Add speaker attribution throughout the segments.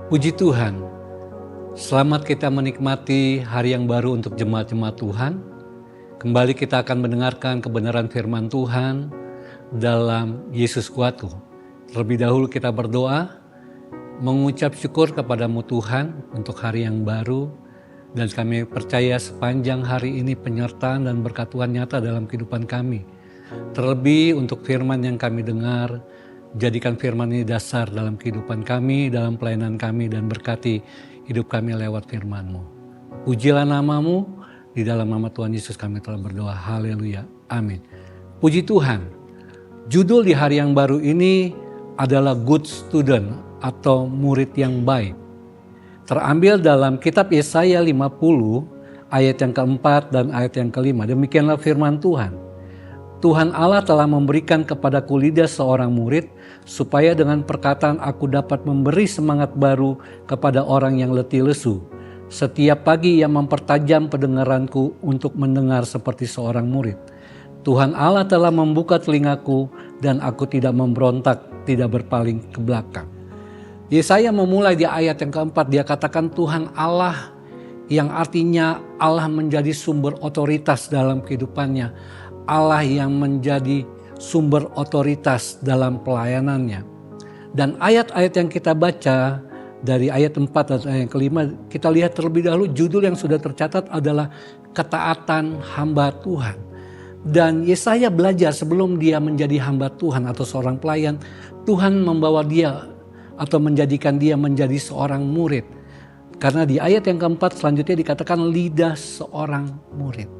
Speaker 1: Puji Tuhan, selamat kita menikmati hari yang baru untuk jemaat-jemaat Tuhan. Kembali kita akan mendengarkan kebenaran firman Tuhan dalam Yesus Kuatku. Terlebih dahulu kita berdoa, mengucap syukur kepadamu Tuhan untuk hari yang baru. Dan kami percaya sepanjang hari ini penyertaan dan berkat Tuhan nyata dalam kehidupan kami. Terlebih untuk firman yang kami dengar, jadikan firman ini dasar dalam kehidupan kami, dalam pelayanan kami, dan berkati hidup kami lewat firman-Mu. Pujilah nama-Mu, di dalam nama Tuhan Yesus kami telah berdoa. Haleluya. Amin. Puji Tuhan. Judul di hari yang baru ini adalah Good Student atau murid yang baik. Terambil dalam kitab Yesaya 50 ayat yang keempat dan ayat yang kelima. Demikianlah firman Tuhan. Tuhan Allah telah memberikan kepadaku lidah seorang murid, supaya dengan perkataan aku dapat memberi semangat baru kepada orang yang letih lesu. Setiap pagi ia mempertajam pendengaranku untuk mendengar seperti seorang murid. Tuhan Allah telah membuka telingaku dan aku tidak memberontak, tidak berpaling ke belakang. Yesaya memulai di ayat yang keempat, dia katakan Tuhan Allah, yang artinya Allah menjadi sumber otoritas dalam kehidupannya. Allah yang menjadi sumber otoritas dalam pelayanannya. Dan ayat-ayat yang kita baca dari ayat 4 dan ayat yang kelima, kita lihat terlebih dahulu judul yang sudah tercatat adalah ketaatan hamba Tuhan. Dan Yesaya belajar sebelum dia menjadi hamba Tuhan atau seorang pelayan, Tuhan membawa dia atau menjadikan dia menjadi seorang murid. Karena di ayat yang keempat selanjutnya dikatakan lidah seorang murid.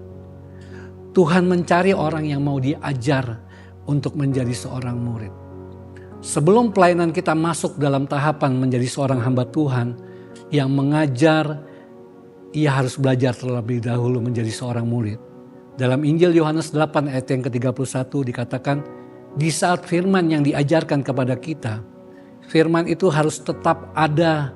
Speaker 1: Tuhan mencari orang yang mau diajar untuk menjadi seorang murid. Sebelum pelayanan kita masuk dalam tahapan menjadi seorang hamba Tuhan yang mengajar, ia harus belajar terlebih dahulu menjadi seorang murid. Dalam Injil Yohanes 8 ayat yang ke-31 dikatakan, di saat firman yang diajarkan kepada kita, firman itu harus tetap ada,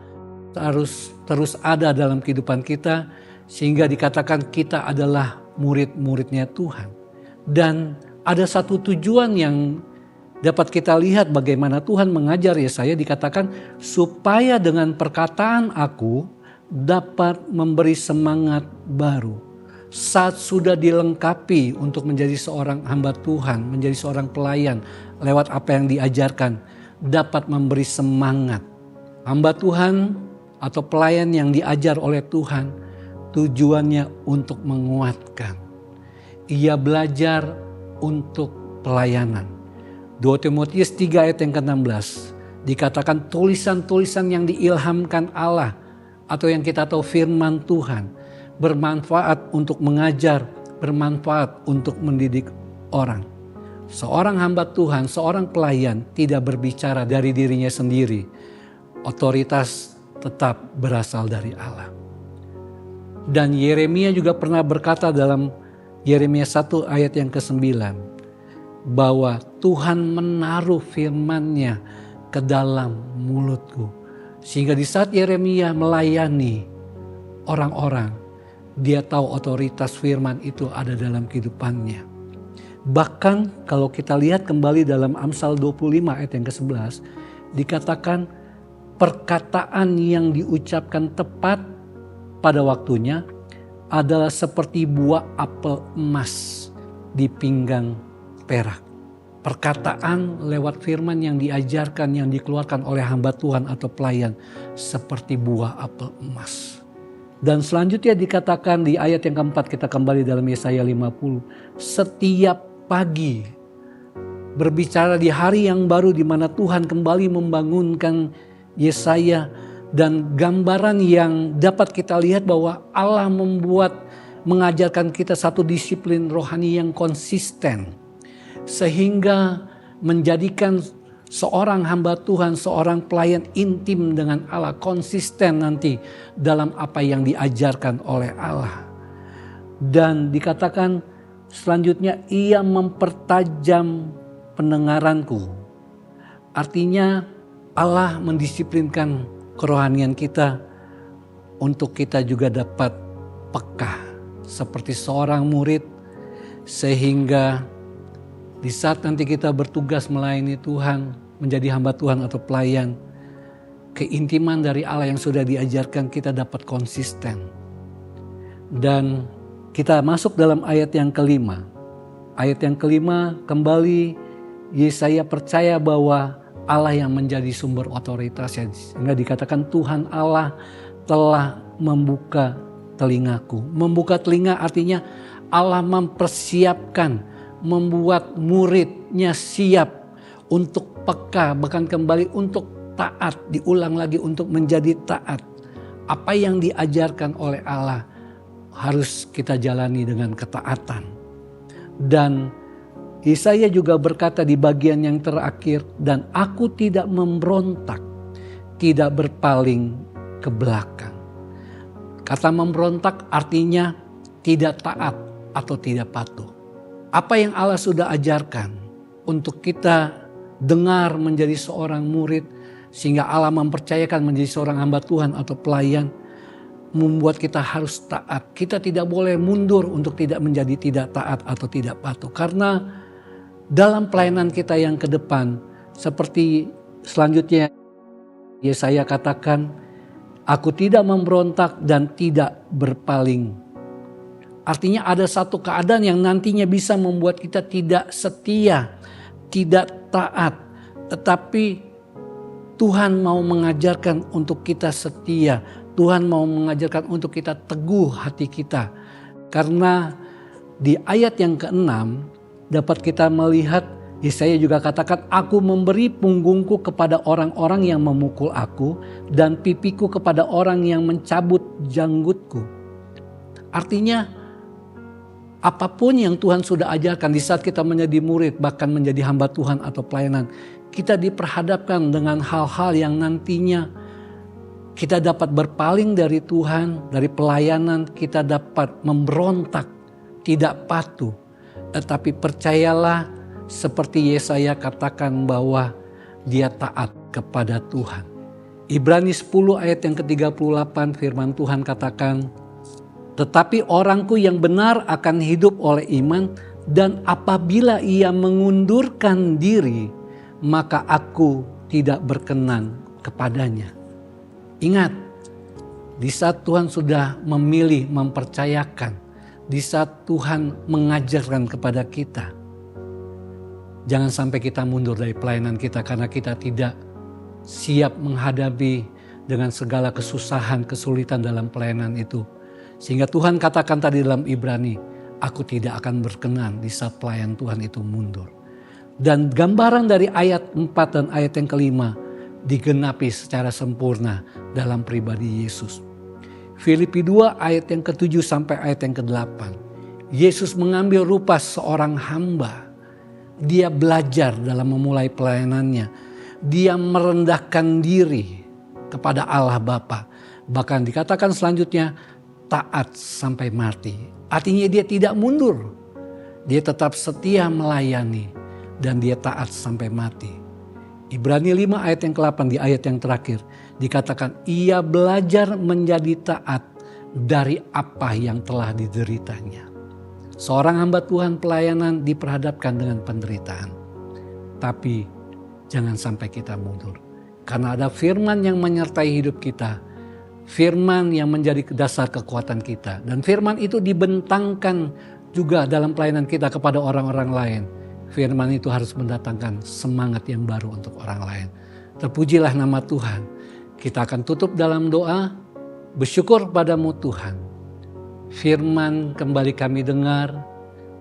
Speaker 1: harus terus ada dalam kehidupan kita, sehingga dikatakan kita adalah murid-muridnya Tuhan. Dan ada satu tujuan yang dapat kita lihat bagaimana Tuhan mengajar Yesaya, dikatakan supaya dengan perkataan aku dapat memberi semangat baru. Saat sudah dilengkapi untuk menjadi seorang hamba Tuhan, menjadi seorang pelayan lewat apa yang diajarkan, dapat memberi semangat. Hamba Tuhan atau pelayan yang diajar oleh Tuhan tujuannya untuk menguatkan. Ia belajar untuk pelayanan. 2 Timotius 3 ayat yang ke-16 dikatakan tulisan-tulisan yang diilhamkan Allah atau yang kita tahu firman Tuhan bermanfaat untuk mengajar, bermanfaat untuk mendidik orang. Seorang hamba Tuhan, seorang pelayan tidak berbicara dari dirinya sendiri. Otoritas tetap berasal dari Allah. Dan Yeremia juga pernah berkata dalam Yeremia 1 ayat yang ke-9 bahwa Tuhan menaruh firman-Nya ke dalam mulutku. Sehingga di saat Yeremia melayani orang-orang, dia tahu otoritas firman itu ada dalam kehidupannya. Bahkan kalau kita lihat kembali dalam Amsal 25 ayat yang ke-11, dikatakan perkataan yang diucapkan tepat pada waktunya adalah seperti buah apel emas di pinggang perak. Perkataan lewat firman yang diajarkan, yang dikeluarkan oleh hamba Tuhan atau pelayan seperti buah apel emas. Dan selanjutnya dikatakan di ayat yang keempat, kita kembali dalam Yesaya 50. Setiap pagi berbicara di hari yang baru di mana Tuhan kembali membangunkan Yesaya, dan gambaran yang dapat kita lihat bahwa Allah mengajarkan kita satu disiplin rohani yang konsisten, sehingga menjadikan seorang hamba Tuhan, seorang pelayan intim dengan Allah, konsisten nanti dalam apa yang diajarkan oleh Allah. Dan dikatakan selanjutnya ia mempertajam pendengaranku. Artinya Allah mendisiplinkan kerohanian kita untuk kita juga dapat peka seperti seorang murid, sehingga di saat nanti kita bertugas melayani Tuhan, menjadi hamba Tuhan atau pelayan, keintiman dari Allah yang sudah diajarkan kita dapat konsisten. Dan kita masuk dalam ayat yang kelima. Ayat yang kelima kembali Yesaya percaya bahwa Allah yang menjadi sumber otoritasnya. Sehingga dikatakan Tuhan Allah telah membuka telingaku. Membuka telinga artinya Allah mempersiapkan, membuat muridnya siap untuk peka, bahkan kembali untuk taat, diulang lagi untuk menjadi taat. Apa yang diajarkan oleh Allah harus kita jalani dengan ketaatan. Dan Yesaya juga berkata di bagian yang terakhir, dan aku tidak memberontak, tidak berpaling ke belakang. Kata memberontak artinya tidak taat atau tidak patuh. Apa yang Allah sudah ajarkan untuk kita dengar menjadi seorang murid, sehingga Allah mempercayakan menjadi seorang hamba Tuhan atau pelayan, membuat kita harus taat. Kita tidak boleh mundur untuk tidak menjadi tidak taat atau tidak patuh. Karena dalam pelayanan kita yang ke depan, seperti selanjutnya Yesaya katakan, aku tidak memberontak dan tidak berpaling. Artinya ada satu keadaan yang nantinya bisa membuat kita tidak setia, tidak taat. Tetapi Tuhan mau mengajarkan untuk kita setia. Tuhan mau mengajarkan untuk kita teguh hati kita. Karena di ayat yang ke-6 dapat kita melihat Yesaya juga katakan, aku memberi punggungku kepada orang-orang yang memukul aku dan pipiku kepada orang yang mencabut janggutku. Artinya apapun yang Tuhan sudah ajarkan di saat kita menjadi murid, bahkan menjadi hamba Tuhan atau pelayanan, kita diperhadapkan dengan hal-hal yang nantinya kita dapat berpaling dari Tuhan, dari pelayanan, kita dapat memberontak, tidak patuh. Tetapi percayalah seperti Yesaya katakan bahwa dia taat kepada Tuhan. Ibrani 10 ayat yang ke-38 firman Tuhan katakan, tetapi orangku yang benar akan hidup oleh iman, dan apabila ia mengundurkan diri, maka aku tidak berkenan kepadanya. Ingat, di saat Tuhan sudah memilih, mempercayakan, di saat Tuhan mengajarkan kepada kita, jangan sampai kita mundur dari pelayanan kita karena kita tidak siap menghadapi dengan segala kesusahan, kesulitan dalam pelayanan itu. Sehingga Tuhan katakan tadi dalam Ibrani, aku tidak akan berkenan di saat pelayan Tuhan itu mundur. Dan gambaran dari ayat 4 dan ayat yang kelima digenapi secara sempurna dalam pribadi Yesus. Filipi 2 ayat yang ke-7 sampai ayat yang ke-8. Yesus mengambil rupa seorang hamba. Dia belajar dalam memulai pelayanannya. Dia merendahkan diri kepada Allah Bapa. Bahkan dikatakan selanjutnya taat sampai mati. Artinya dia tidak mundur. Dia tetap setia melayani dan dia taat sampai mati. Ibrani 5 ayat yang ke-8 di ayat yang terakhir dikatakan ia belajar menjadi taat dari apa yang telah dideritanya. Seorang hamba Tuhan pelayanan diperhadapkan dengan penderitaan. Tapi jangan sampai kita mundur. Karena ada firman yang menyertai hidup kita. Firman yang menjadi dasar kekuatan kita. Dan firman itu dibentangkan juga dalam pelayanan kita kepada orang-orang lain. Firman itu harus mendatangkan semangat yang baru untuk orang lain. Terpujilah nama Tuhan. Kita akan tutup dalam doa. Bersyukur padamu Tuhan. Firman kembali kami dengar.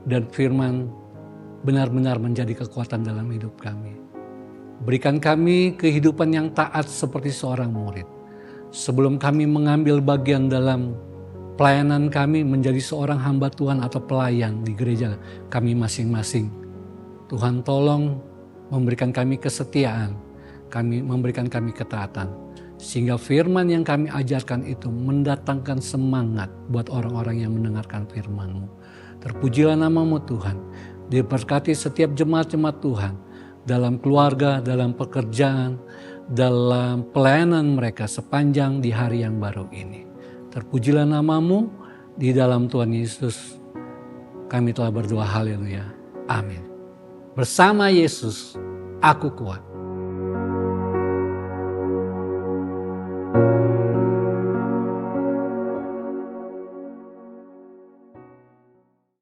Speaker 1: Dan firman benar-benar menjadi kekuatan dalam hidup kami. Berikan kami kehidupan yang taat seperti seorang murid. Sebelum kami mengambil bagian dalam pelayanan kami menjadi seorang hamba Tuhan atau pelayan di gereja kami masing-masing. Tuhan tolong memberikan kami kesetiaan, memberikan kami ketaatan. Sehingga firman yang kami ajarkan itu mendatangkan semangat buat orang-orang yang mendengarkan firman-Mu. Terpujilah nama-Mu Tuhan. Diberkati setiap jemaat-jemaat Tuhan. Dalam keluarga, dalam pekerjaan, dalam pelayanan mereka sepanjang di hari yang baru ini. Terpujilah nama-Mu, di dalam Tuhan Yesus kami telah berdoa, haleluya, amin. Bersama Yesus, aku kuat.